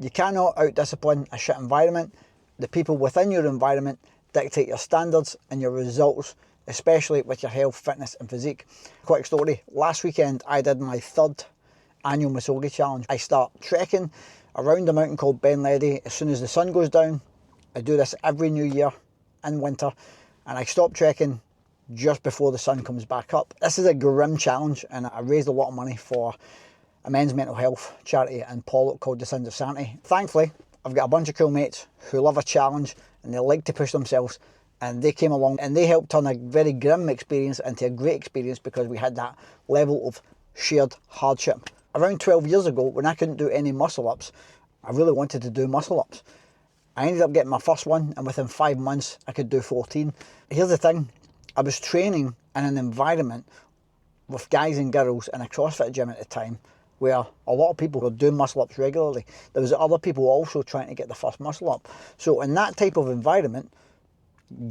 You cannot out-discipline a shit environment. The people within your environment dictate your standards and your results, especially with your health, fitness and physique. Quick story, last weekend I did my 3rd annual Musogi Challenge. I start trekking around a mountain called Ben Ledi as soon as the sun goes down. I do this every new year in winter, and I stop trekking just before the sun comes back up. This is a grim challenge, and I raised a lot of money for a men's mental health charity in Pollock called the Sons of Sanity. Thankfully, I've got a bunch of cool mates who love a challenge and they like to push themselves, and they came along and they helped turn a very grim experience into a great experience because we had that level of shared hardship. Around 12 years ago, when I couldn't do any muscle ups, I really wanted to do muscle ups. I ended up getting my first one, and within 5 months I could do 14. Here's the thing, I was training in an environment with guys and girls in a CrossFit gym at the time where a lot of people were doing muscle ups regularly. There was other people also trying to get the first muscle up. So in that type of environment,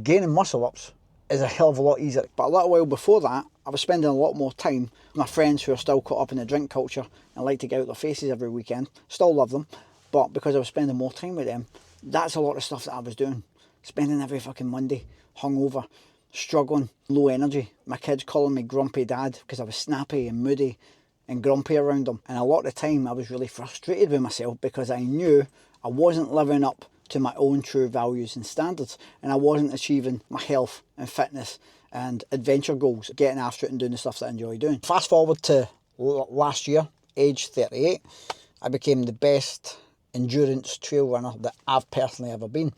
gaining muscle ups is a hell of a lot easier. But a little while before that, I was spending a lot more time with my friends who are still caught up in the drink culture and like to get out their faces every weekend. Still love them, but because I was spending more time with them, that's a lot of stuff that I was doing. Spending every fucking Monday, hungover, struggling, low energy. My kids calling me grumpy dad because I was snappy and moody and grumpy around them. And a lot of the time I was really frustrated with myself because I knew I wasn't living up to my own true values and standards, and I wasn't achieving my health and fitness and adventure goals, getting after it and doing the stuff that I enjoy doing. Fast forward to last year, age 38, I became the best endurance trail runner that I've personally ever been.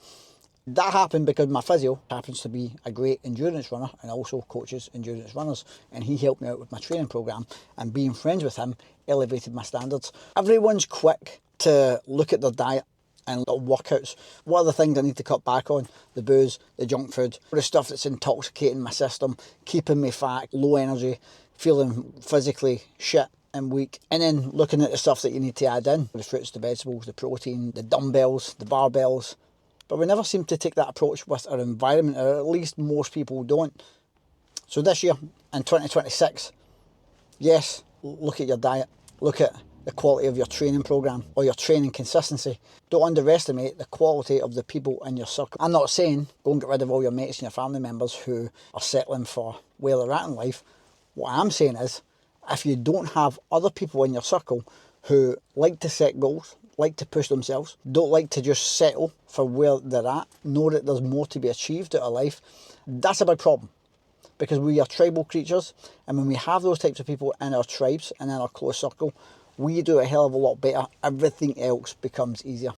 That happened because my physio happens to be a great endurance runner and also coaches endurance runners, and he helped me out with my training program, and being friends with him elevated my standards. Everyone's quick to look at their diet and little workouts. What are the things I need to cut back on? The booze, the junk food, the stuff that's intoxicating my system, keeping me fat, low energy, feeling physically shit and weak. And then looking at the stuff that you need to add in, the fruits, the vegetables, the protein, the dumbbells, the barbells. But we never seem to take that approach with our environment, or at least most people don't. So this year, in 2026, yes, look at your diet, look at the quality of your training program or your training consistency. Don't underestimate the quality of the people in your circle. I'm not saying go and get rid of all your mates and your family members who are settling for where they're at in life. What I'm saying is, if you don't have other people in your circle who like to set goals, like to push themselves, don't like to just settle for where they're at, know that there's more to be achieved out of life, that's a big problem. Because we are tribal creatures, and when we have those types of people in our tribes and in our close circle, we do a hell of a lot better. Everything else becomes easier.